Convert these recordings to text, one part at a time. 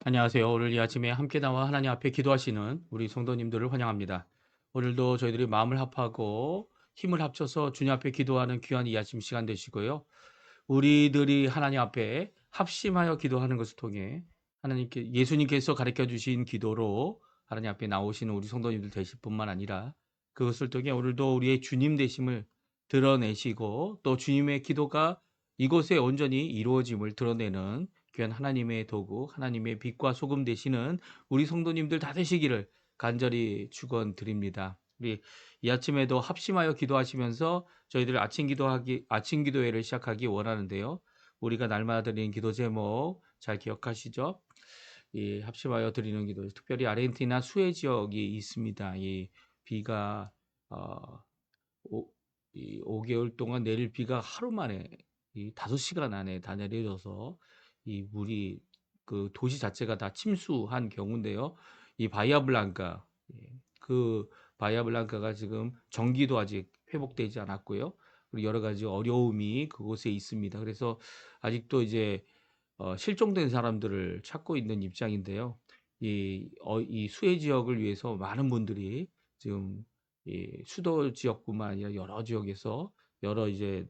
안녕하세요. 오늘 이 아침에 함께 나와 하나님 앞에 기도하시는 우리 성도님들을 환영합니다. 오늘도 저희들이 마음을 합하고 힘을 합쳐서 주님 앞에 기도하는 귀한 이 아침 시간 되시고요. 우리들이 하나님 앞에 합심하여 기도하는 것을 통해 하나님께 예수님께서 가르쳐 주신 기도로 하나님 앞에 나오시는 우리 성도님들 되실 뿐만 아니라 그것을 통해 오늘도 우리의 주님 되심을 드러내시고 또 주님의 기도가 이곳에 온전히 이루어짐을 드러내는 귀한 하나님의 도구, 하나님의 빛과 소금 되시는 우리 성도님들 다 되시기를 간절히 축원드립니다. 우리 이 아침에도 합심하여 기도하시면서 저희들 아침 기도회를 시작하기 원하는데요. 우리가 날마다 드리는 기도 제목 잘 기억하시죠? 이 합심하여 드리는 기도, 특별히 아르헨티나 수해 지역이 있습니다. 이 비가 어, 오, 이 5개월 동안 내릴 비가 하루 만에 이 5시간 안에 다 내려져서 이 물이 그 도시 자체가 다 침수한 경우인데요. 이 바이아블랑카, 예, 그 바이아블랑카가 지금 전기도 아직 회복되지 않았고요. 그리고 여러 가지 어려움이 그곳에 있습니다. 그래서 아직도 이제 실종된 사람들을 찾고 있는 입장인데요. 이 수해 지역을 위해서 많은 분들이 지금 이 수도 지역뿐만 아니라 여러 지역에서 여러 이제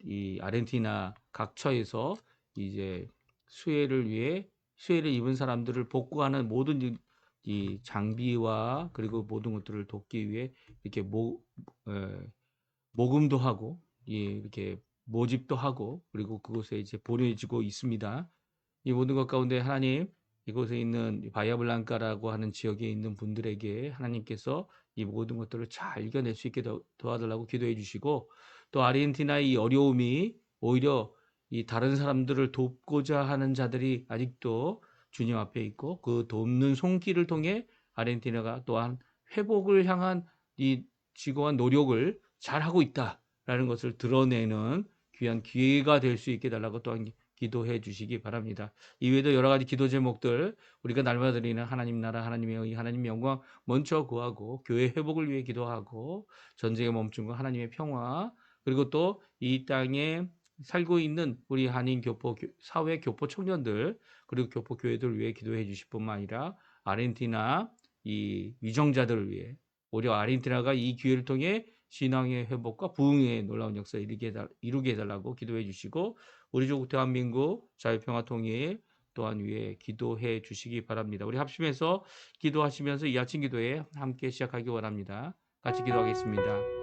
이 아르헨티나 각처에서 이제 수해를 위해 수해를 입은 사람들을 복구하는 모든 이 장비와 그리고 모든 것들을 돕기 위해 이렇게 에, 모금도 하고 이렇게 모집도 하고 그리고 그곳에 이제 보내지고 있습니다. 이 모든 것 가운데 하나님 이곳에 있는 바이아블랑카라고 하는 지역에 있는 분들에게 하나님께서 이 모든 것들을 잘 이겨낼 수 있게 도와달라고 기도해 주시고 또 아르헨티나의 이 어려움이 오히려 이 다른 사람들을 돕고자 하는 자들이 아직도 주님 앞에 있고 그 돕는 손길을 통해 아르헨티나가 또한 회복을 향한 이 지고한 노력을 잘하고 있다라는 것을 드러내는 귀한 기회가 될 수 있게 달라고 또한 기도해 주시기 바랍니다. 이외에도 여러 가지 기도 제목들 우리가 날마다 드리는 하나님 나라 하나님의 의 하나님의 영광 먼저 구하고 교회 회복을 위해 기도하고 전쟁의 멈춤과 하나님의 평화 그리고 또 이 땅에 살고 있는 우리 한인 교포 사회 교포 청년들 그리고 교포 교회들을 위해 기도해 주실 뿐만 아니라 아르헨티나 이 위정자들을 위해 오히려 아르헨티나가 이 기회를 통해 신앙의 회복과 부흥의 놀라운 역사를 이루게 해달라고 기도해 주시고 우리 조국 대한민국 자유평화 통일 또한 위해 기도해 주시기 바랍니다. 우리 합심해서 기도하시면서 이 아침 기도에 함께 시작하기 원합니다. 같이 기도하겠습니다.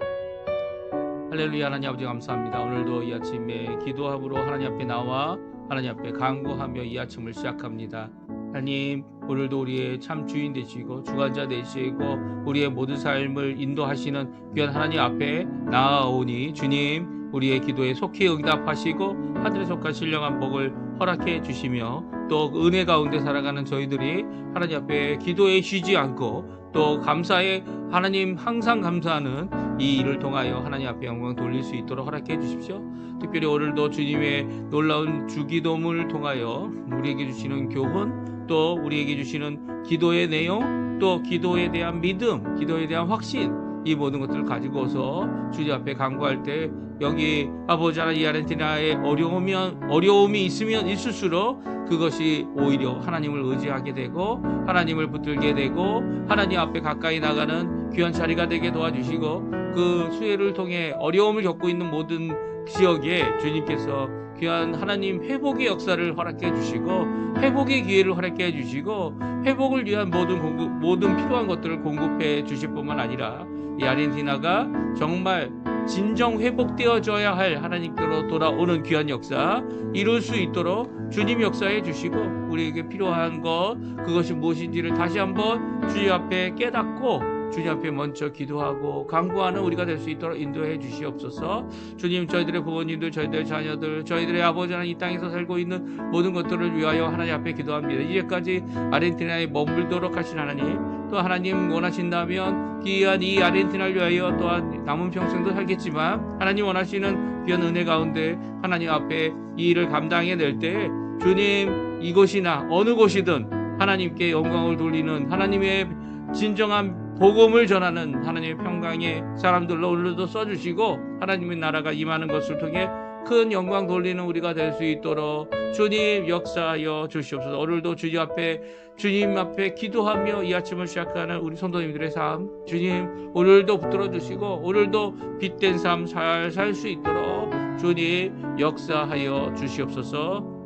할렐루야. 하나님 아버지 감사합니다. 오늘도 이 아침에 기도함으로 하나님 앞에 나와 하나님 앞에 간구하며 이 아침을 시작합니다. 하나님 오늘도 우리의 참 주인 되시고 주관자 되시고 우리의 모든 삶을 인도하시는 귀한 하나님 앞에 나아오니 주님 우리의 기도에 속히 응답하시고 하늘에 속한 신령한 복을 허락해 주시며 또 은혜 가운데 살아가는 저희들이 하나님 앞에 기도에 쉬지 않고 또 감사에 하나님 항상 감사하는 이 일을 통하여 하나님 앞에 영광 돌릴 수 있도록 허락해 주십시오. 특별히 오늘도 주님의 놀라운 주기도문을 통하여 우리에게 주시는 교훈 또 우리에게 주시는 기도의 내용 또 기도에 대한 믿음 기도에 대한 확신 이 모든 것들을 가지고서 주님 앞에 간구할 때 여기 아버지 하나님 이 아르헨티나에 어려움이 있으면 있을수록 그것이 오히려 하나님을 의지하게 되고 하나님을 붙들게 되고 하나님 앞에 가까이 나가는 귀한 자리가 되게 도와주시고 그 수해를 통해 어려움을 겪고 있는 모든 지역에 주님께서 귀한 하나님 회복의 역사를 허락해 주시고 회복의 기회를 허락해 주시고 회복을 위한 모든 필요한 것들을 공급해 주실 뿐만 아니라 이 아르헨티나가 정말 진정 회복되어져야 할 하나님께로 돌아오는 귀한 역사 이룰 수 있도록 주님 역사해 주시고 우리에게 필요한 것 그것이 무엇인지를 다시 한번 주님 앞에 깨닫고 주님 앞에 먼저 기도하고 간구하는 우리가 될 수 있도록 인도해 주시옵소서. 주님 저희들의 부모님들 저희들의 자녀들 저희들의 아버지 하나님 이 땅에서 살고 있는 모든 것들을 위하여 하나님 앞에 기도합니다. 이제까지 아르헨티나에 머물도록 하신 하나님 또 하나님 원하신다면 귀한 이 아르헨티나를 위하여 또한 남은 평생도 살겠지만 하나님 원하시는 귀한 은혜 가운데 하나님 앞에 이 일을 감당해낼 때 주님 이곳이나 어느 곳이든 하나님께 영광을 돌리는 하나님의 진정한 복음을 전하는 하나님의 평강의 사람들로 오늘도 써주시고 하나님의 나라가 임하는 것을 통해 큰 영광 돌리는 우리가 될 수 있도록 주님 역사하여 주시옵소서. 오늘도 주님 앞에 기도하며 이 아침을 시작하는 우리 성도님들의 삶, 주님 오늘도 붙들어 주시고 오늘도 빛된 삶 잘 살 수 있도록 주님 역사하여 주시옵소서.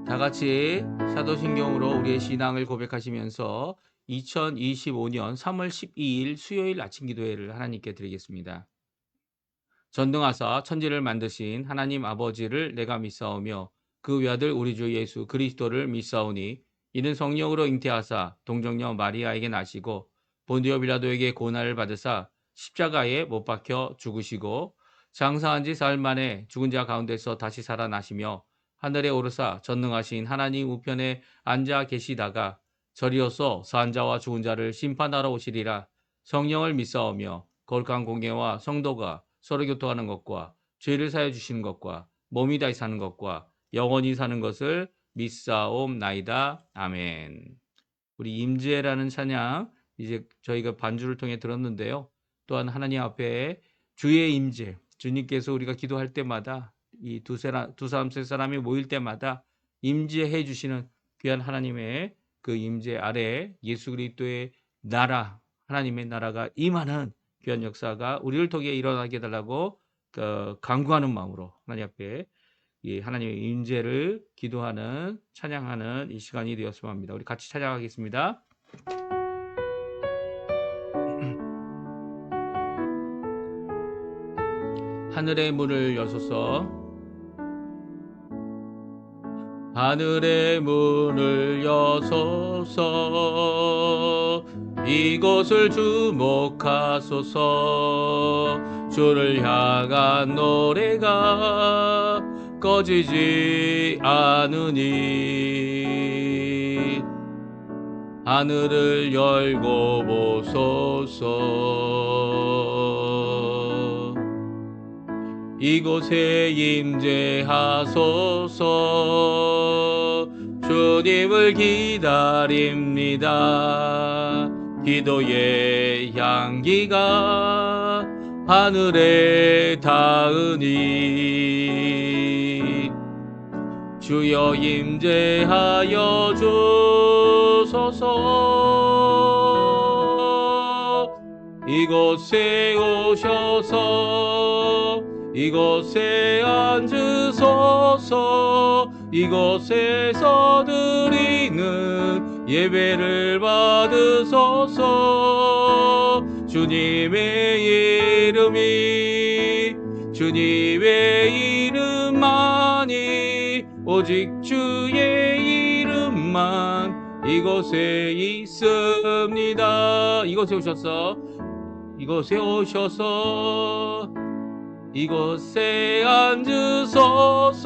다 같이 사도신경으로 우리의 신앙을 고백하시면서 2025년 3월 12일 수요일 아침 기도회를 하나님께 드리겠습니다. 전능하사 천지를 만드신 하나님 아버지를 내가 믿사오며 그 외아들 우리 주 예수 그리스도를 믿사오니 이는 성령으로 잉태하사 동정녀 마리아에게 나시고 본디오 빌라도에게 고난을 받으사 십자가에 못 박혀 죽으시고 장사한 지 사흘 만에 죽은 자 가운데서 다시 살아나시며 하늘에 오르사 전능하신 하나님 우편에 앉아 계시다가 저리로서 산 자와 죽은 자를 심판하러 오시리라. 성령을 믿사오며 거룩한 공예와 성도가 서로 교통하는 것과 죄를 사해 주시는 것과 몸이 다시 사는 것과 영원히 사는 것을 믿사옵나이다. 아멘. 우리 임재라는 찬양 이제 저희가 반주를 통해 들었는데요. 또한 하나님 앞에 주의 임재, 주님께서 우리가 기도할 때마다 이 두 사람 세 사람이 모일 때마다 임재해 주시는 귀한 하나님의 그 임재 아래 예수 그리스도의 나라, 하나님의 나라가 임하는 귀한 역사가 우리를 통해 일어나게 해달라고 간구하는 마음으로 하나님 앞에 이 하나님의 임재를 기도하는 찬양하는 이 시간이 되었으면 합니다. 우리 같이 찬양하겠습니다. 하늘의 문을 여소서. 하늘의 문을 여소서. 이곳을 주목하소서. 주를 향한 노래가 꺼지지 않으니 하늘을 열고 보소서. 이곳에 임재하소서. 주님을 기다립니다. 기도의 향기가 하늘에 닿으니 주여 임재하여 주소서. 이곳에 오셔서 이곳에 앉으소서. 이곳에서 드리는 예배를 받으소서. 주님의 이름만이 오직 주의 이름만 이곳에 있습니다. 이곳에 오셔서 이곳에 앉으소서.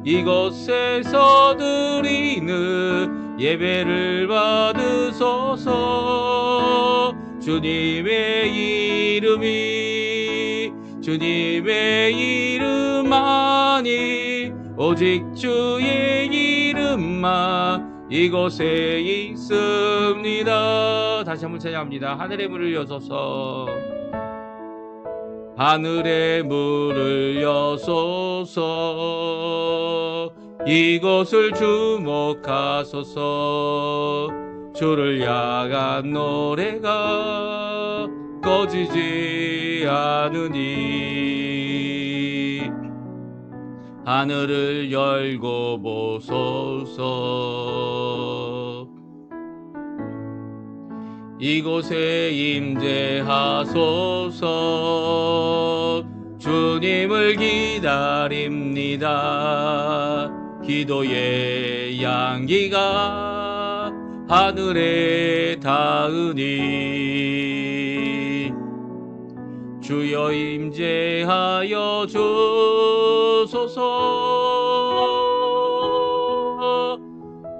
이곳에서 드리는 예배를 받으소서. 주님의 이름만이 오직 주의 이름만 이곳에 있습니다. 다시 한번 찬양합니다. 하늘의 문을 여소서. 하늘의 문을 여소서. 이곳을 주목하소서. 주를 향한 노래가 꺼지지 않으니 하늘을 열고 보소서. 이곳에 임재하소서. 주님을 기다립니다. 기도의 향기가 하늘에 닿으니 주여 임재하여 주소서.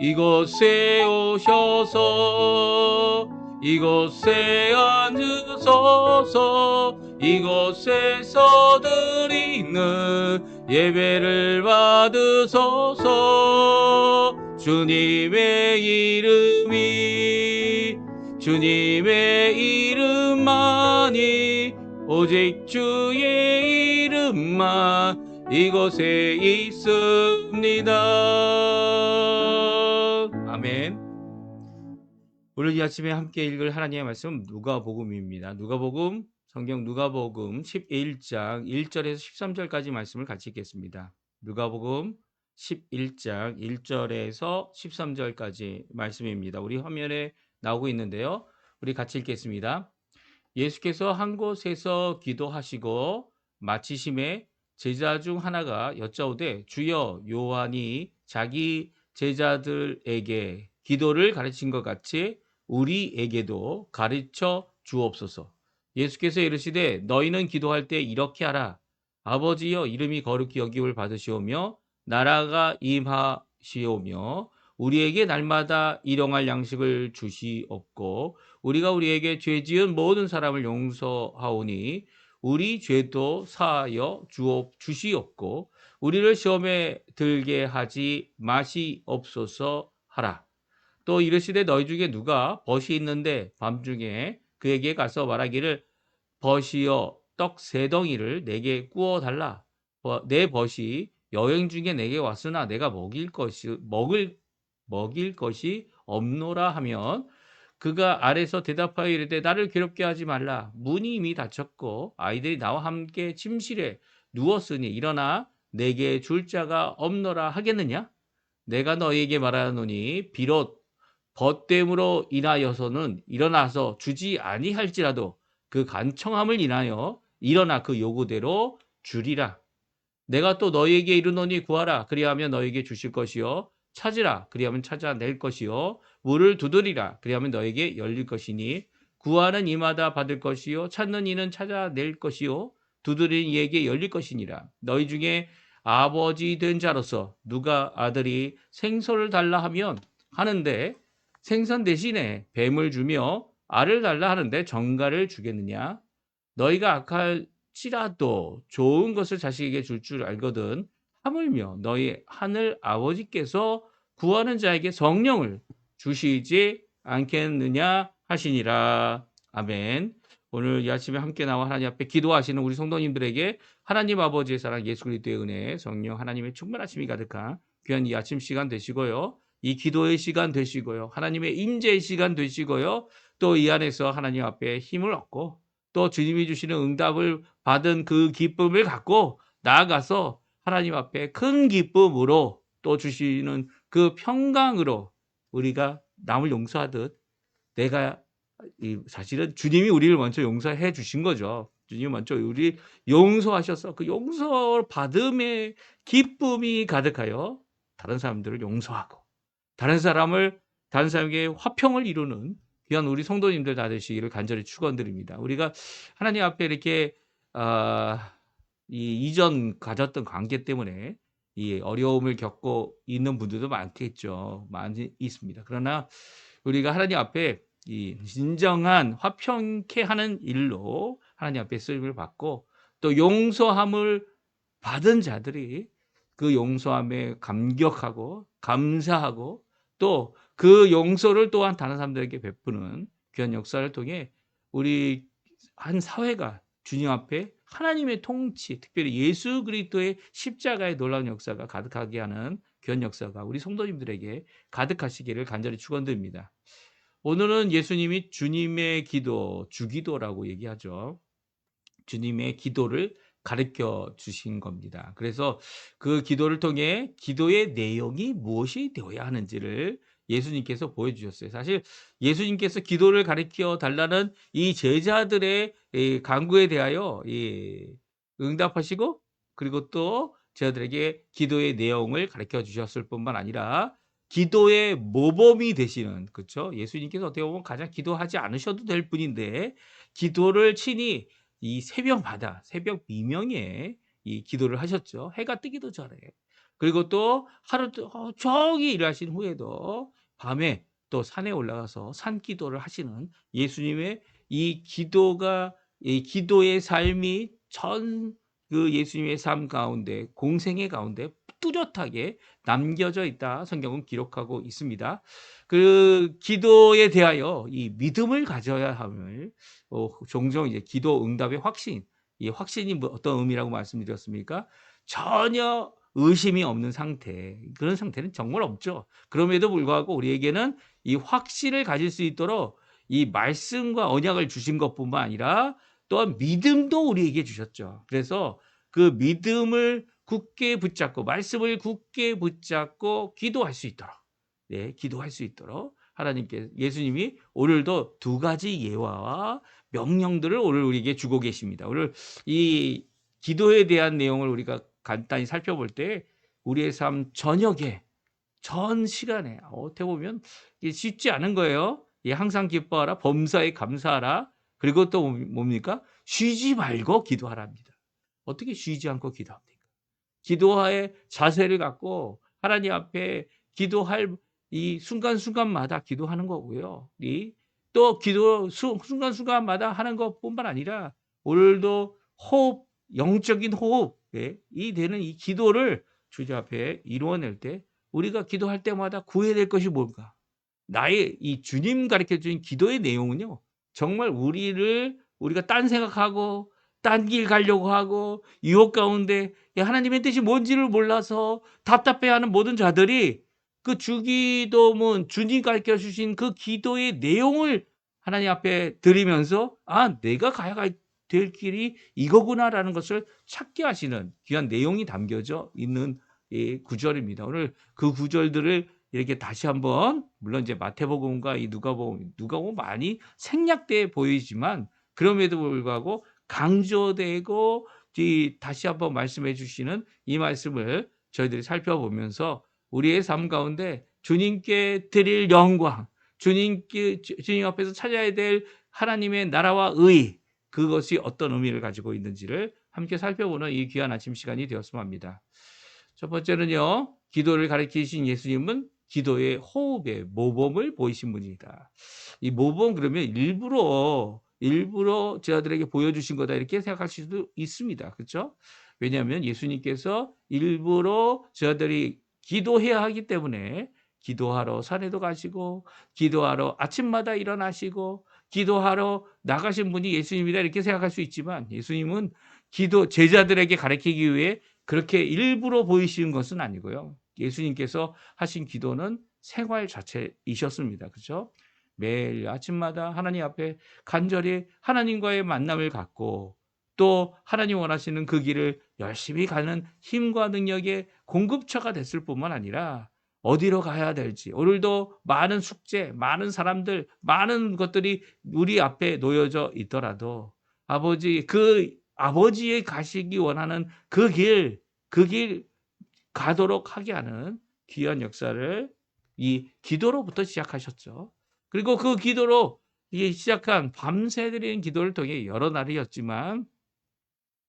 이곳에 오셔서 이곳에 앉으소서. 이곳에서 드리는 예배를 받으소서. 주님의 주님의 이름만이 오직 주의 이름만 이곳에 있습니다. 아멘. 오늘 이 아침에 함께 읽을 하나님의 말씀 누가복음입니다. 누가복음 성경 누가복음 11장 1절에서 13절까지 말씀을 같이 읽겠습니다. 누가복음 11장 1절에서 13절까지 말씀입니다. 우리 화면에 나오고 있는데요. 우리 같이 읽겠습니다. 예수께서 한 곳에서 기도하시고 마치심에 제자 중 하나가 여짜오되 주여 요한이 자기 제자들에게 기도를 가르친 것 같이 우리에게도 가르쳐 주옵소서. 예수께서 이르시되 너희는 기도할 때 이렇게 하라. 아버지여 이름이 거룩히 여김을 받으시오며 나라가 임하시오며 우리에게 날마다 일용할 양식을 주시옵고 우리가 우리에게 죄 지은 모든 사람을 용서하오니 우리 죄도 사하여 주시옵고 우리를 시험에 들게 하지 마시옵소서 하라. 또 이르시되 너희 중에 누가 벗이 있는데 밤중에 그에게 가서 말하기를 벗이여 떡 세 덩이를 내게 구워 달라. 내 벗이 여행 중에 내게 왔으나 내가 먹일 것이 없노라 하면 그가 아래서 대답하여 이르되 나를 괴롭게 하지 말라. 문이 이미 닫혔고 아이들이 나와 함께 침실에 누웠으니 일어나 내게 줄 자가 없노라 하겠느냐? 내가 너희에게 말하노니 비록 벗됨으로 인하여서는 일어나서 주지 아니할지라도 그 간청함을 인하여 일어나 그 요구대로 주리라. 내가 또 너희에게 이르노니 구하라 그리하면 너희에게 주실 것이요 찾으라 그리하면 찾아낼 것이요 문을 두드리라 그리하면 너희에게 열릴 것이니 구하는 이마다 받을 것이요 찾는 이는 찾아낼 것이요 두드리는 이에게 열릴 것이니라. 너희 중에 아버지 된 자로서 누가 아들이 생선을 달라 하면 하는데 생선 대신에 뱀을 주며 알을 달라 하는데 정갈을 주겠느냐? 너희가 악할지라도 좋은 것을 자식에게 줄 줄 알거든 하물며 너희 하늘 아버지께서 구하는 자에게 성령을 주시지 않겠느냐 하시니라. 아멘. 오늘 이 아침에 함께 나와 하나님 앞에 기도하시는 우리 성도님들에게 하나님 아버지의 사랑 예수 그리스도의 은혜 성령 하나님의 충만하심이 가득한 귀한 이 아침 시간 되시고요. 이 기도의 시간 되시고요. 하나님의 임재의 시간 되시고요. 또 이 안에서 하나님 앞에 힘을 얻고 또 주님이 주시는 응답을 받은 그 기쁨을 갖고 나아가서 하나님 앞에 큰 기쁨으로 또 주시는 그 평강으로 우리가 남을 용서하듯 내가 사실은 주님이 우리를 먼저 용서해 주신 거죠. 주님이 먼저 우리 용서하셔서 그 용서 받음의 기쁨이 가득하여 다른 사람들을 용서하고 다른 사람에게 화평을 이루는 귀한 우리 성도님들 다 되시기를 간절히 축원드립니다. 우리가 하나님 앞에 이렇게 이 이전 가졌던 관계 때문에 이 어려움을 겪고 있는 분들도 많겠죠. 많이 있습니다. 그러나 우리가 하나님 앞에 이 진정한 화평케 하는 일로 하나님 앞에 쓰임을 받고 또 용서함을 받은 자들이 그 용서함에 감격하고 감사하고 또 그 용서를 또한 다른 사람들에게 베푸는 귀한 역사를 통해 우리 한 사회가 주님 앞에 하나님의 통치, 특별히 예수 그리스도의 십자가의 놀라운 역사가 가득하게 하는 귀한 역사가 우리 성도님들에게 가득하시기를 간절히 축원드립니다. 오늘은 예수님이 주님의 기도, 주기도라고 얘기하죠. 주님의 기도를 가르쳐 주신 겁니다. 그래서 그 기도를 통해 기도의 내용이 무엇이 되어야 하는지를 예수님께서 보여주셨어요. 사실 예수님께서 기도를 가르쳐 달라는 이 제자들의 간구에 대하여 응답하시고 그리고 또 제자들에게 기도의 내용을 가르쳐 주셨을 뿐만 아니라 기도의 모범이 되시는, 그렇죠? 예수님께서 어떻게 보면 가장 기도하지 않으셔도 될 분인데 기도를 친히 이 새벽마다 새벽 미명에 이 기도를 하셨죠. 해가 뜨기도 전에. 그리고 또 하루 종일 일하신 후에도 밤에 또 산에 올라가서 산기도를 하시는 예수님의 이 기도의 삶이 그 예수님의 삶 가운데 공생의 가운데 뚜렷하게 남겨져 있다 성경은 기록하고 있습니다. 그 기도에 대하여 이 믿음을 가져야 함을 종종 이제 기도 응답의 확신, 이 확신이 뭐 어떤 의미라고 말씀드렸습니까? 전혀 의심이 없는 상태. 그런 상태는 정말 없죠. 그럼에도 불구하고 우리에게는 이 확신을 가질 수 있도록 이 말씀과 언약을 주신 것뿐만 아니라 또한 믿음도 우리에게 주셨죠. 그래서 그 믿음을 굳게 붙잡고 말씀을 굳게 붙잡고 기도할 수 있도록, 네, 기도할 수 있도록 하나님께 예수님이 오늘도 두 가지 예화와 명령들을 오늘 우리에게 주고 계십니다. 오늘 이 기도에 대한 내용을 우리가 간단히 살펴볼 때 우리의 삶 전역에 전 시간에 어떻게 보면 이게 쉽지 않은 거예요. 예, 항상 기뻐하라, 범사에 감사하라. 그리고 또 뭡니까? 쉬지 말고 기도하랍니다. 어떻게 쉬지 않고 기도합니까? 기도의 자세를 갖고 하나님 앞에 기도할 이 순간순간마다 기도하는 거고요. 이 또 기도 순간순간마다 하는 것뿐만 아니라 오늘도 호흡, 영적인 호흡, 예, 이 되는 이 기도를 주님 앞에 이루어낼 때 우리가 기도할 때마다 구해야 될 것이 뭘까? 나의 이 주님 가르쳐 주신 기도의 내용은요. 정말 우리가 딴 생각하고 딴 길 가려고 하고 유혹 가운데 하나님의 뜻이 뭔지를 몰라서 답답해하는 모든 자들이 그 주기도문 주님 가르쳐 주신 그 기도의 내용을 하나님 앞에 드리면서 '아 내가 가야 될 길이 이거구나.'라는 것을 찾게 하시는 귀한 내용이 담겨져 있는 이 구절입니다. 오늘 그 구절들을 이렇게 다시 한번 물론 이제 마태복음과 이 누가복음 많이 생략돼 보이지만 그럼에도 불구하고 강조되고 다시 한번 말씀해 주시는 이 말씀을 저희들이 살펴보면서 우리의 삶 가운데 주님께 드릴 영광, 주님 앞에서 찾아야 될 하나님의 나라와 의, 그것이 어떤 의미를 가지고 있는지를 함께 살펴보는 이 귀한 아침 시간이 되었으면 합니다. 첫 번째는요. 기도를 가르치신 예수님은 기도의 호흡의 모범을 보이신 분이다. 이 모범 그러면 일부러 제자들에게 보여주신 거다 이렇게 생각하실 수도 있습니다. 그렇죠? 왜냐하면 예수님께서 일부러 제자들이 기도해야 하기 때문에 기도하러 산에도 가시고 기도하러 아침마다 일어나시고 기도하러 나가신 분이 예수님이다 이렇게 생각할 수 있지만 예수님은 제자들에게 가르치기 위해 그렇게 일부러 보이시는 것은 아니고요. 예수님께서 하신 기도는 생활 자체이셨습니다. 그렇죠? 매일 아침마다 하나님 앞에 간절히 하나님과의 만남을 갖고 또 하나님 원하시는 그 길을 열심히 가는 힘과 능력의 공급처가 됐을 뿐만 아니라 어디로 가야 될지 오늘도 많은 숙제, 많은 사람들, 많은 것들이 우리 앞에 놓여져 있더라도 아버지의 가시기 원하는 그 길 가도록 하게 하는 귀한 역사를 이 기도로부터 시작하셨죠. 그리고 그 기도로 시작한 밤새 드리는 기도를 통해 여러 날이었지만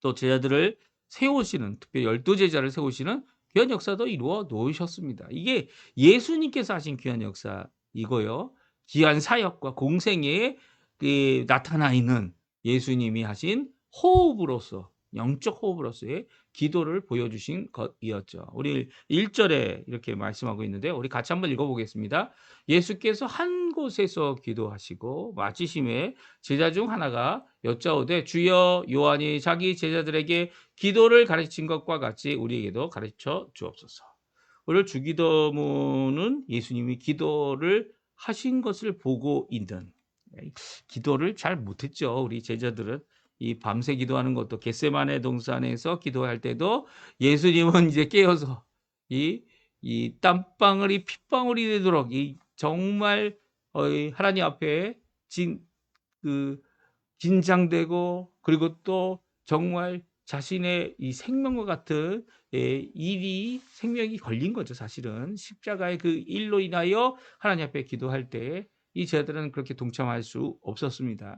또 제자들을 세우시는 특별히 12제자를 세우시는 귀한 역사도 이루어 놓으셨습니다. 이게 예수님께서 하신 귀한 역사이고요. 귀한 사역과 공생에 나타나 있는 예수님이 하신 호흡으로서 영적 호흡으로서의 기도를 보여주신 것이었죠. 우리 1절에 이렇게 말씀하고 있는데요. 우리 같이 한번 읽어보겠습니다. 예수께서 한 곳에서 기도하시고 마치심에 제자 중 하나가 여짜오되 주여 요한이 자기 제자들에게 기도를 가르친 것과 같이 우리에게도 가르쳐 주옵소서. 오늘 주기도문은 예수님이 기도를 하신 것을 보고 있는 기도를 잘 못했죠. 우리 제자들은 이 밤새 기도하는 것도 겟세마네 동산에서 기도할 때도 예수님은 이제 깨어서 이 땀방울이 핏방울이 되도록 이 정말 하나님 앞에 긴장되고 그리고 또 정말 자신의 이 생명과 같은 생명이 걸린 거죠. 사실은 십자가의 그 일로 인하여 하나님 앞에 기도할 때 이 제자들은 그렇게 동참할 수 없었습니다.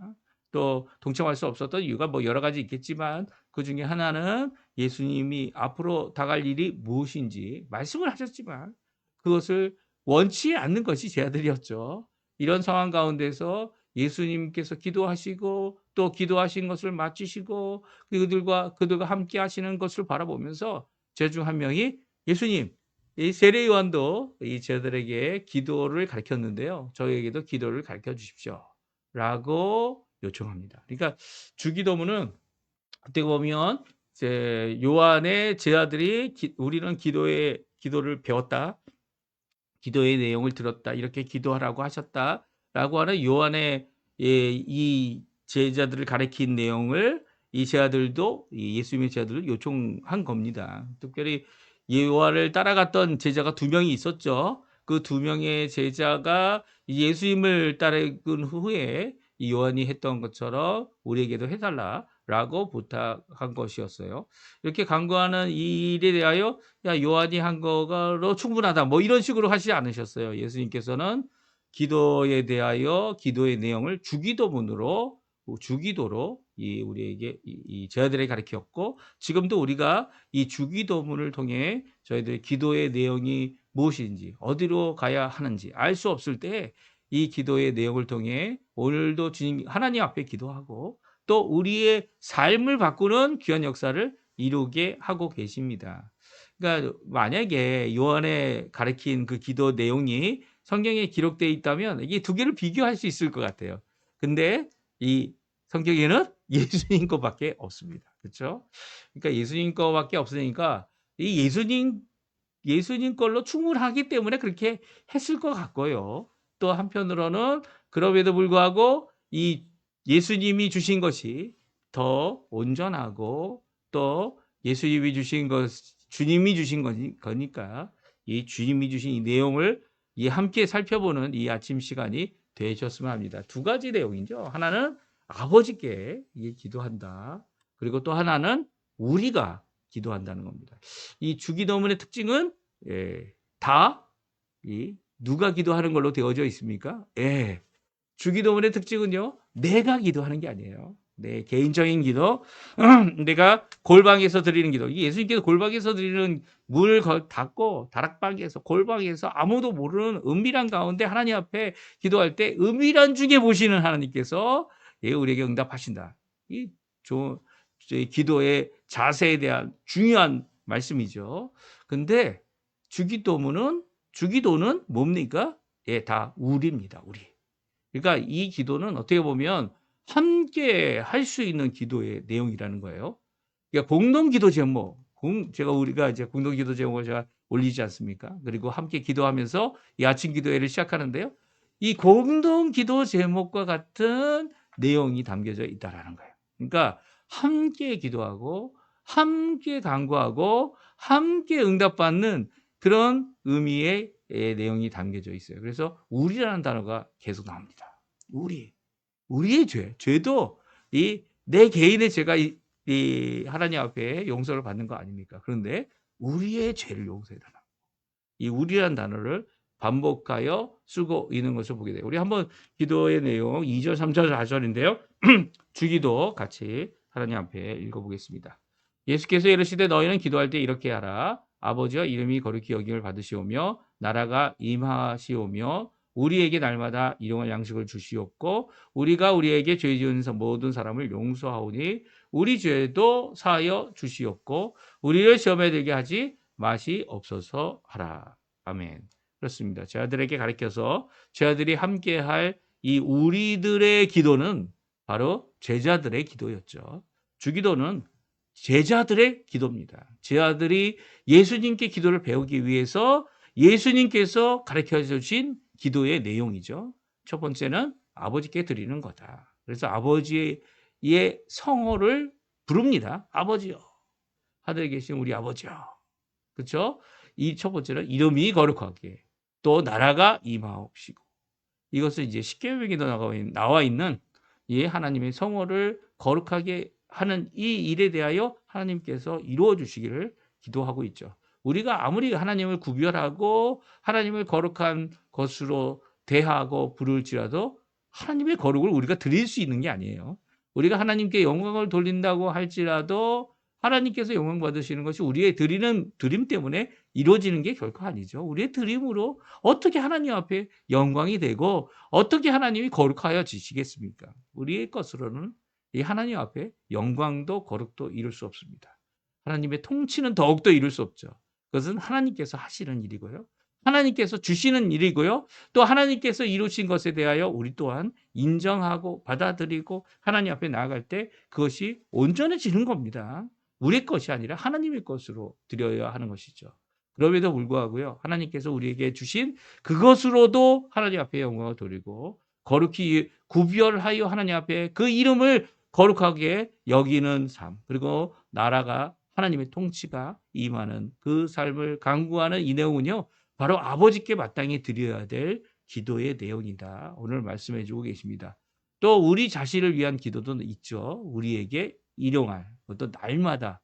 또 동참할 수 없었던 이유가 뭐 여러 가지 있겠지만 그중에 하나는 예수님이 앞으로 다가갈 일이 무엇인지 말씀을 하셨지만 그것을 원치 않는 것이 제자들이었죠. 이런 상황 가운데서 예수님께서 기도하시고 또 기도하신 것을 마치시고 그들과 함께 하시는 것을 바라보면서 제 중 한 명이 예수님, 이 세례 요한도 이 제자들에게 기도를 가르쳤는데요. 저에게도 기도를 가르쳐 주십시오라고 요청합니다. 그러니까 주기도문은 어떻게 보면 이제 요한의 제자들이 우리는 기도를 배웠다. 기도의 내용을 들었다. 이렇게 기도하라고 하셨다라고 하는 요한의 이 제자들을 가리킨 내용을 이 제자들도 이 예수님의 제자들을 요청한 겁니다. 특별히 요한을 따라갔던 제자가 두 명이 있었죠. 그 두 명의 제자가 예수님을 따르은 후에 이 요한이 했던 것처럼 우리에게도 해달라라고 부탁한 것이었어요. 이렇게 간구하는 이 일에 대하여 야, 요한이 한 거로 충분하다. 뭐 이런 식으로 하시지 않으셨어요. 예수님께서는 기도에 대하여 기도의 내용을 주기도로 우리에게 이 제자들에게 가르쳤고 지금도 우리가 이 주기도문을 통해 저희들의 기도의 내용이 무엇인지 어디로 가야 하는지 알 수 없을 때 이 기도의 내용을 통해 오늘도 주님 하나님 앞에 기도하고 또 우리의 삶을 바꾸는 귀한 역사를 이루게 하고 계십니다. 그러니까 만약에 요한의 가르친 그 기도 내용이 성경에 기록되어 있다면 이게 두 개를 비교할 수 있을 것 같아요. 근데 이 성경에는 예수님 것밖에 없습니다. 그렇죠? 그러니까 예수님 것밖에 없으니까 이 예수님 걸로 충분하기 때문에 그렇게 했을 것 같고요. 또 한편으로는 그럼에도 불구하고 이 예수님이 주신 것이 더 온전하고 또 예수님이 주신 것, 주님이 주신 거니까 이 주님이 주신 이 내용을 함께 살펴보는 이 아침 시간이 되셨으면 합니다. 두 가지 내용이죠. 하나는 아버지께 기도한다. 그리고 또 하나는 우리가 기도한다는 겁니다. 이 주기도문의 특징은 다 누가 기도하는 걸로 되어져 있습니까? 주기도문의 특징은요. 내가 기도하는 게 아니에요. 내 개인적인 기도, 내가 골방에서 드리는 기도. 예수님께서 골방에서 드리는 문을 닫고 다락방에서 골방에서 아무도 모르는 은밀한 가운데 하나님 앞에 기도할 때 은밀한 중에 보시는 하나님께서 우리에게 응답하신다. 이 기도의 자세에 대한 중요한 말씀이죠. 근데 주기도는 뭡니까? 다 우리입니다. 우리. 그러니까 이 기도는 어떻게 보면 함께 할 수 있는 기도의 내용이라는 거예요. 그러니까 공동 기도 제목, 우리가 이제 공동 기도 제목을 제가 올리지 않습니까? 그리고 함께 기도하면서 이 아침 기도회를 시작하는데요. 이 공동 기도 제목과 같은 내용이 담겨져 있다라는 거예요. 그러니까 함께 기도하고 함께 간구하고 함께 응답받는 그런 의미의 내용이 담겨져 있어요. 그래서 우리라는 단어가 계속 나옵니다. 우리의 죄도 내 개인의 죄가 이 하나님 앞에 용서를 받는 거 아닙니까? 그런데 우리의 죄를 용서해달라. 이 우리라는 단어를 반복하여 쓰고 있는 것을 보게 돼요. 우리 한번 기도의 내용 2절, 3절, 4절인데요. 주기도 같이 하나님 앞에 읽어보겠습니다. 예수께서 이르시되 너희는 기도할 때 이렇게 하라. 아버지와 이름이 거룩히 여김을 받으시오며 나라가 임하시오며 우리에게 날마다 일용할 양식을 주시옵고 우리가 우리에게 죄 지은 모든 사람을 용서하오니 우리 죄도 사하여 주시옵고 우리를 시험에 들게 하지 마시옵소서 하라. 아멘. 그렇습니다. 제자들에게 가르쳐서 제자들이 함께할 이 우리들의 기도는 바로 제자들의 기도였죠. 주기도는 제자들의 기도입니다. 제자들이 예수님께 기도를 배우기 위해서 예수님께서 가르쳐 주신 기도의 내용이죠. 첫 번째는 아버지께 드리는 거다. 그래서 아버지의 성호를 부릅니다. 아버지요. 하늘에 계신 우리 아버지요. 그렇죠? 이 첫 번째는 이름이 거룩하게 또 나라가 임하옵시고 이것을 이제 십계명에도 나와 있는 이 하나님의 성호를 거룩하게 하는 이 일에 대하여 하나님께서 이루어 주시기를 기도하고 있죠. 우리가 아무리 하나님을 구별하고 하나님을 거룩한 것으로 대하고 부를지라도 하나님의 거룩을 우리가 드릴 수 있는 게 아니에요. 우리가 하나님께 영광을 돌린다고 할지라도 하나님께서 영광 받으시는 것이 우리의 드리는 드림 때문에 이루어지는 게 결코 아니죠. 우리의 드림으로 어떻게 하나님 앞에 영광이 되고 어떻게 하나님이 거룩하여 지시겠습니까? 우리의 것으로는 이 하나님 앞에 영광도 거룩도 이룰 수 없습니다. 하나님의 통치는 더욱더 이룰 수 없죠. 그것은 하나님께서 하시는 일이고요. 하나님께서 주시는 일이고요. 또 하나님께서 이루신 것에 대하여 우리 또한 인정하고 받아들이고 하나님 앞에 나아갈 때 그것이 온전해지는 겁니다. 우리의 것이 아니라 하나님의 것으로 드려야 하는 것이죠. 그럼에도 불구하고요. 하나님께서 우리에게 주신 그것으로도 하나님 앞에 영광을 돌리고 거룩히 구별하여 하나님 앞에 그 이름을 거룩하게 여기는 삶, 그리고 나라가 하나님의 통치가 임하는 그 삶을 강구하는 이 내용은요. 바로 아버지께 마땅히 드려야 될 기도의 내용이다. 오늘 말씀해 주고 계십니다. 또 우리 자신을 위한 기도도 있죠. 우리에게 일용할, 또 날마다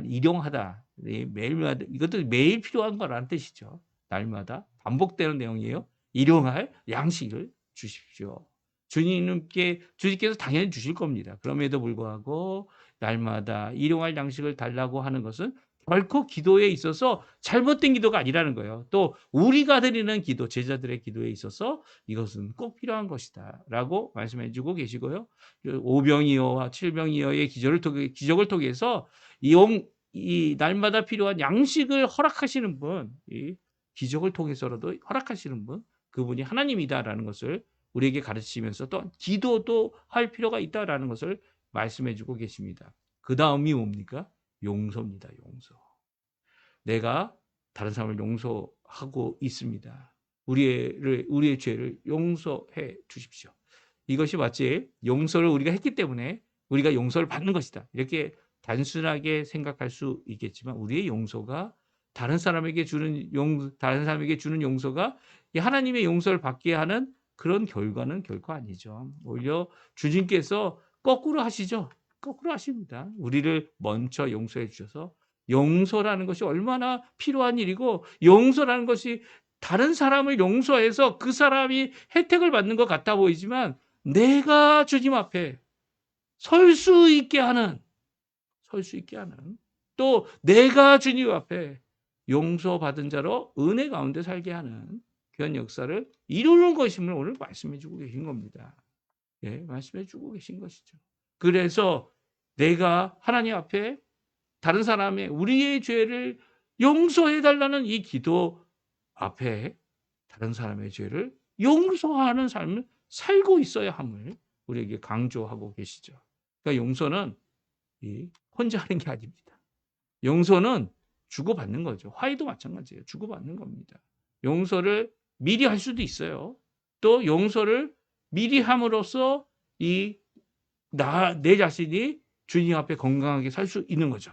일용하다. 매일마다 이것도 매일 필요한 거라는 뜻이죠. 날마다 반복되는 내용이에요. 일용할 양식을 주십시오. 주님께서 당연히 주실 겁니다. 그럼에도 불구하고 날마다 일용할 양식을 달라고 하는 것은 결코 기도에 있어서 잘못된 기도가 아니라는 거예요. 또 우리가 드리는 기도, 제자들의 기도에 있어서 이것은 꼭 필요한 것이다라고 말씀해 주고 계시고요. 오병이어와 칠병이어의 기적을 통해서 이 날마다 필요한 양식을 허락하시는 분, 이 기적을 통해서라도 허락하시는 분, 그분이 하나님이다라는 것을 우리에게 가르치면서 또 기도도 할 필요가 있다라는 것을 말씀해 주고 계십니다. 그 다음이 뭡니까? 용서입니다. 용서. 내가 다른 사람을 용서하고 있습니다. 우리의 죄를 용서해 주십시오. 이것이 마치 용서를 우리가 했기 때문에 우리가 용서를 받는 것이다. 이렇게 단순하게 생각할 수 있겠지만 우리의 용서가 다른 사람에게 주는 용서가 하나님의 용서를 받게 하는 그런 결과는 결코 아니죠. 오히려 주님께서 거꾸로 하시죠. 거꾸로 하십니다. 우리를 먼저 용서해 주셔서 용서라는 것이 얼마나 필요한 일이고 용서라는 것이 다른 사람을 용서해서 그 사람이 혜택을 받는 것 같아 보이지만 내가 주님 앞에 설 수 있게 하는 또 내가 주님 앞에 용서받은 자로 은혜 가운데 살게 하는 그런 역사를 이루는 것임을 오늘 말씀해 주고 계신 겁니다. 예, 말씀해 주고 계신 것이죠. 그래서 내가 하나님 앞에 다른 사람의 우리의 죄를 용서해 달라는 이 기도 앞에 다른 사람의 죄를 용서하는 삶을 살고 있어야 함을 우리에게 강조하고 계시죠. 그러니까 용서는 혼자 하는 게 아닙니다. 용서는 주고받는 거죠. 화해도 마찬가지예요. 주고받는 겁니다. 용서를 미리 할 수도 있어요. 또 용서를 미리 함으로써 내 자신이 주님 앞에 건강하게 살 수 있는 거죠.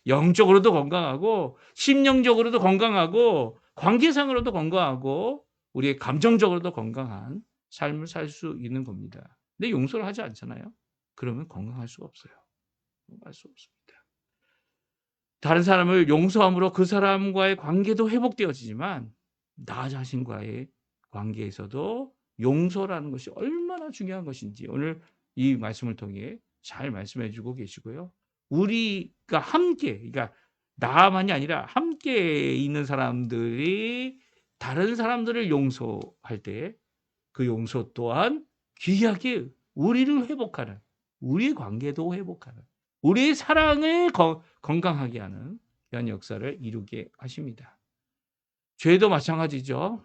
영적으로도 건강하고 심령적으로도 건강하고 관계상으로도 건강하고 우리의 감정적으로도 건강한 삶을 살 수 있는 겁니다. 근데 용서를 하지 않잖아요. 그러면 건강할 수가 없어요. 건강할 수 없습니다. 다른 사람을 용서함으로 그 사람과의 관계도 회복되어지지만 나 자신과의 관계에서도 용서라는 것이 얼마나 중요한 것인지 오늘 이 말씀을 통해 잘 말씀해 주고 계시고요. 우리가 함께, 그러니까 나만이 아니라 함께 있는 사람들이 다른 사람들을 용서할 때 그 용서 또한 귀하게 우리를 회복하는, 우리의 관계도 회복하는, 우리의 사랑을 건강하게 하는 그런 역사를 이루게 하십니다. 죄도 마찬가지죠.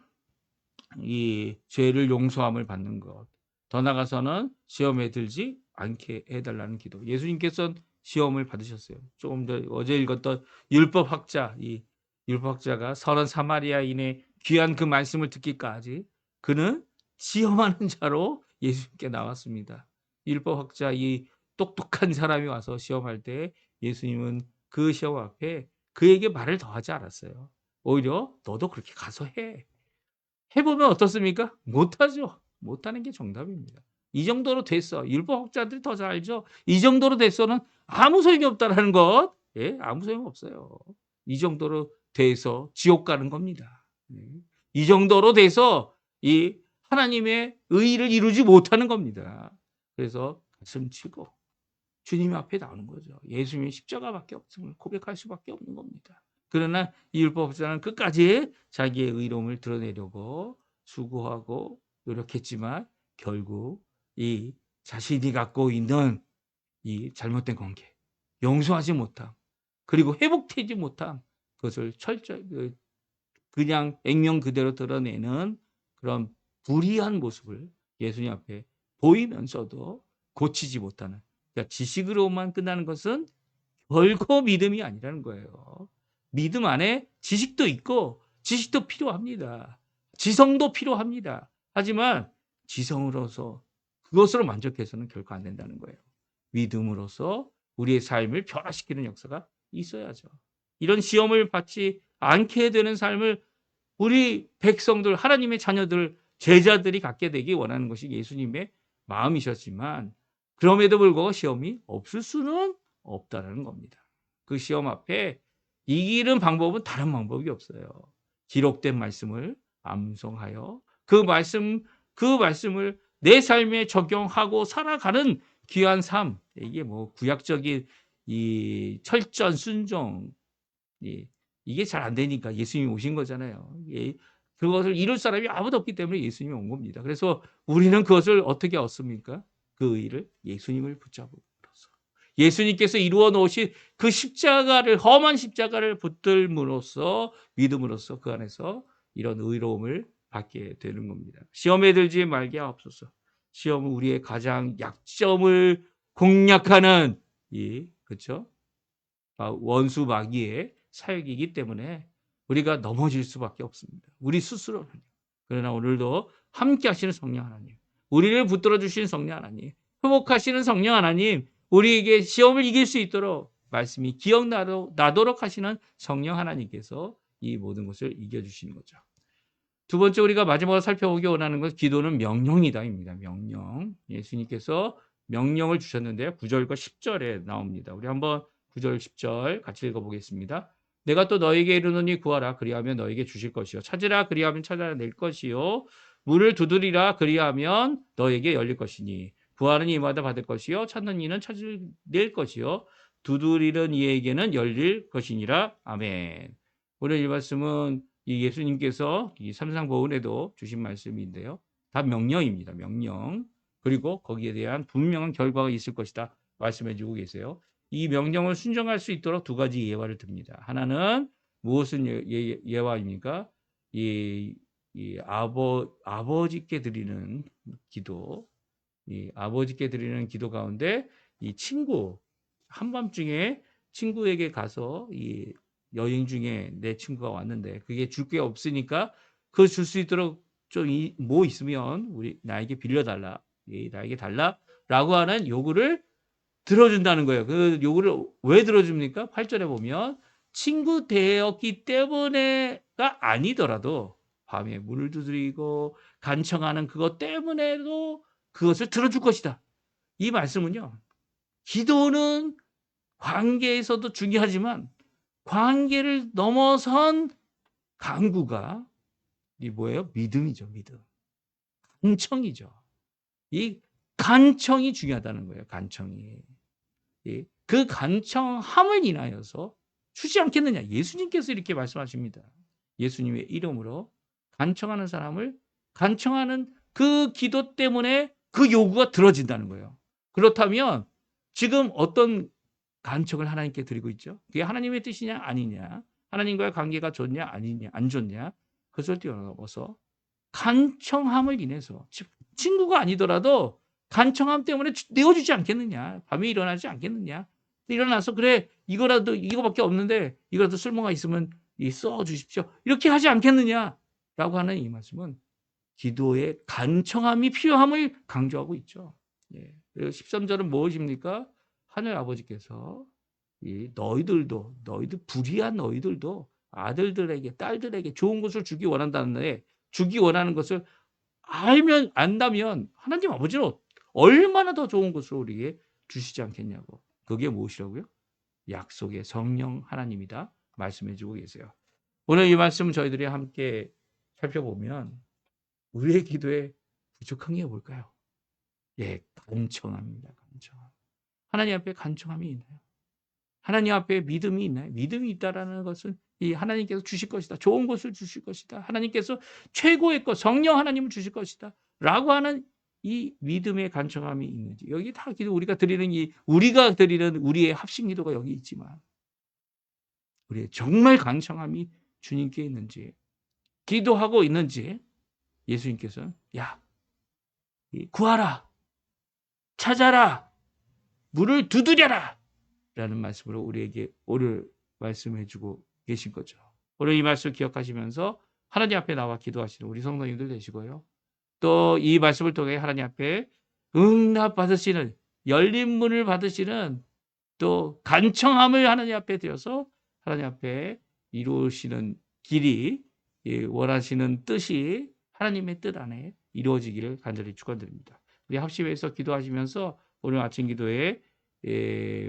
이 죄를 용서함을 받는 것. 더 나아가서는 시험에 들지 않게 해달라는 기도. 예수님께서는 시험을 받으셨어요. 조금 더 어제 읽었던 이 율법학자가 선한 사마리아인의 귀한 그 말씀을 듣기까지 그는 시험하는 자로 예수님께 나왔습니다. 율법학자 이 똑똑한 사람이 와서 시험할 때 예수님은 그 시험 앞에 그에게 말을 더하지 않았어요. 오히려 너도 그렇게 가서 해. 해보면 어떻습니까? 못하죠. 못하는 게 정답입니다. 이 정도로 됐어. 율법학자들이 더 잘 알죠. 이 정도로 됐어는 아무 소용이 없다라는 것. 예, 아무 소용 없어요. 이 정도로 돼서 지옥 가는 겁니다. 이 정도로 돼서 이 하나님의 의의를 이루지 못하는 겁니다. 그래서 가슴 치고 주님 앞에 나오는 거죠. 예수님의 십자가밖에 없음을 고백할 수밖에 없는 겁니다. 그러나 이 율법사는 끝까지 자기의 의로움을 드러내려고 수고하고 노력했지만 결국 이 자신이 갖고 있는 이 잘못된 관계, 용서하지 못함, 그리고 회복되지 못함, 그것을 그냥 액면 그대로 드러내는 그런 불의한 모습을 예수님 앞에 보이면서도 고치지 못하는, 그러니까 지식으로만 끝나는 것은 결코 믿음이 아니라는 거예요. 믿음 안에 지식도 있고 지식도 필요합니다. 지성도 필요합니다. 하지만 지성으로서 그것으로 만족해서는 결코 안 된다는 거예요. 믿음으로서 우리의 삶을 변화시키는 역사가 있어야죠. 이런 시험을 받지 않게 되는 삶을 우리 백성들, 하나님의 자녀들, 제자들이 갖게 되기 원하는 것이 예수님의 마음이셨지만 그럼에도 불구하고 시험이 없을 수는 없다라는 겁니다. 그 시험 앞에 이기는 방법은 다른 방법이 없어요. 기록된 말씀을 암송하여 그 말씀을 내 삶에 적용하고 살아가는 귀한 삶. 이게 뭐 구약적인 이 철전 순종, 이게 잘 안 되니까 예수님이 오신 거잖아요. 그것을 이룰 사람이 아무도 없기 때문에 예수님이 온 겁니다. 그래서 우리는 그것을 어떻게 얻습니까? 그 의를 예수님을 붙잡음으로써. 예수님께서 이루어 놓으신 그 십자가를, 험한 십자가를 붙들므로써, 믿음으로써 그 안에서 이런 의로움을 받게 되는 겁니다. 시험에 들지 말게 하옵소서. 시험은 우리의 가장 약점을 공략하는 그렇죠? 원수 마귀의 사역이기 때문에 우리가 넘어질 수밖에 없습니다. 우리 스스로는. 그러나 오늘도 함께 하시는 성령 하나님, 우리를 붙들어 주시는 성령 하나님, 회복하시는 성령 하나님, 우리에게 시험을 이길 수 있도록 말씀이 기억나도록 하시는 성령 하나님께서 이 모든 것을 이겨주시는 거죠. 두 번째 우리가 마지막으로 살펴보기 원하는 것은 기도는 명령이다입니다. 명령. 예수님께서 명령을 주셨는데 9절과 10절에 나옵니다. 우리 한번 9절 10절 같이 읽어보겠습니다. 내가 또 너에게 이르노니 구하라 그리하면 너에게 주실 것이요 찾으라 그리하면 찾아낼 것이요 문을 두드리라 그리하면 너에게 열릴 것이니 구하는 이마다 받을 것이요 찾는 이는 찾을 것이요 두드리는 이에게는 열릴 것이니라. 아멘. 오늘 이 말씀은 이 예수님께서 이 삼상보훈에도 주신 말씀인데요. 다 명령입니다. 명령. 그리고 거기에 대한 분명한 결과가 있을 것이다 말씀해 주고 계세요. 이 명령을 순종할 수 있도록 두 가지 예화를 듭니다. 하나는 무엇은 예화입니까? 이 아버지께 드리는 기도, 이 아버지께 드리는 기도 가운데 이 친구, 한밤중에 친구에게 가서 이 여행 중에 내 친구가 왔는데 그게 줄 게 없으니까 그거 줄 수 있도록 좀 뭐 있으면 나에게 빌려달라, 나에게 달라라고 하는 요구를 들어준다는 거예요. 그 요구를 왜 들어줍니까? 8절에 보면 친구 되었기 때문에가 아니더라도 밤에 문을 두드리고 간청하는 그것 때문에도 그것을 들어줄 것이다. 이 말씀은요. 기도는 관계에서도 중요하지만 관계를 넘어선 간구가 이 뭐예요? 믿음이죠. 믿음. 간청이죠. 이 간청이 중요하다는 거예요. 간청이. 그 간청함을 인하여서 주지 않겠느냐. 예수님께서 이렇게 말씀하십니다. 예수님의 이름으로 간청하는 사람을 간청하는 그 기도 때문에 그 요구가 들어진다는 거예요. 그렇다면 지금 어떤 간청을 하나님께 드리고 있죠? 그게 하나님의 뜻이냐 아니냐, 하나님과의 관계가 좋냐 아니냐 안 좋냐, 그것을 뛰어넘어서 간청함을 인해서 친구가 아니더라도 간청함 때문에 내어주지 않겠느냐, 밤에 일어나지 않겠느냐, 일어나서 그래 이거라도 이거밖에 없는데 이거라도 쓸모가 있으면 써 주십시오, 이렇게 하지 않겠느냐라고 하는 이 말씀은 기도의 간청함이 필요함을 강조하고 있죠. 그리고 13절은 무엇입니까? 하늘 아버지께서 너희들 불의한 너희들도 아들들에게 딸들에게 좋은 것을 주기 원한다는데 주기 원하는 것을 안다면 하나님 아버지는 얼마나 더 좋은 것을 우리에게 주시지 않겠냐고. 그게 무엇이라고요? 약속의 성령 하나님이다 말씀해 주고 계세요. 오늘 이 말씀 저희들이 함께 살펴보면 우리의 기도에 부족한 게 뭘까요? 간청합니다. 간청. 하나님 앞에 간청함이 있나요? 하나님 앞에 믿음이 있나요? 믿음이 있다라는 것은 이 하나님께서 주실 것이다. 좋은 것을 주실 것이다. 하나님께서 최고의 것, 성령 하나님을 주실 것이다. 라고 하는 이 믿음의 간청함이 있는지. 여기 다 기도 우리가 드리는 우리의 합심 기도가 여기 있지만 우리의 정말 간청함이 주님께 있는지, 기도하고 있는지 예수님께서 야, 구하라, 찾아라, 문을 두드려라 라는 말씀으로 우리에게 오늘 말씀해 주고 계신 거죠. 오늘 이 말씀 기억하시면서 하나님 앞에 나와 기도하시는 우리 성도님들 되시고요. 또 이 말씀을 통해 하나님 앞에 응답 받으시는, 열린 문을 받으시는, 또 간청함을 하나님 앞에 드려서 하나님 앞에 이루시는 길이, 원하시는 뜻이 하나님의 뜻 안에 이루어지기를 간절히 축원드립니다. 우리 합심해서 기도하시면서 오늘 아침 기도에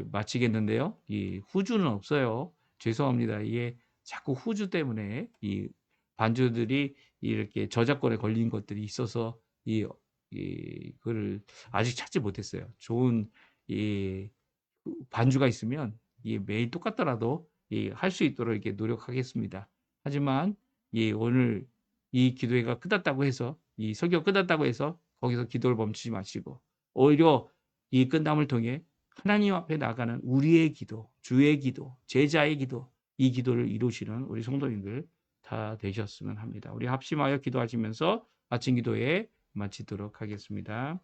마치겠는데요. 이 후주는 없어요. 죄송합니다. 이게 자꾸 후주 때문에 이 반주들이 이렇게 저작권에 걸린 것들이 있어서 그걸 아직 찾지 못했어요. 좋은 이 반주가 있으면 매일 똑같더라도 할 수 있도록 이렇게 노력하겠습니다. 하지만 오늘 이 기도회가 끝났다고 해서, 이 설교가 끝났다고 해서 거기서 기도를 멈추지 마시고 오히려 이 끝남을 통해 하나님 앞에 나가는 우리의 기도, 주의 기도, 제자의 기도, 이 기도를 이루시는 우리 성도님들 다 되셨으면 합니다. 우리 합심하여 기도하시면서 아침 기도회 마치도록 하겠습니다.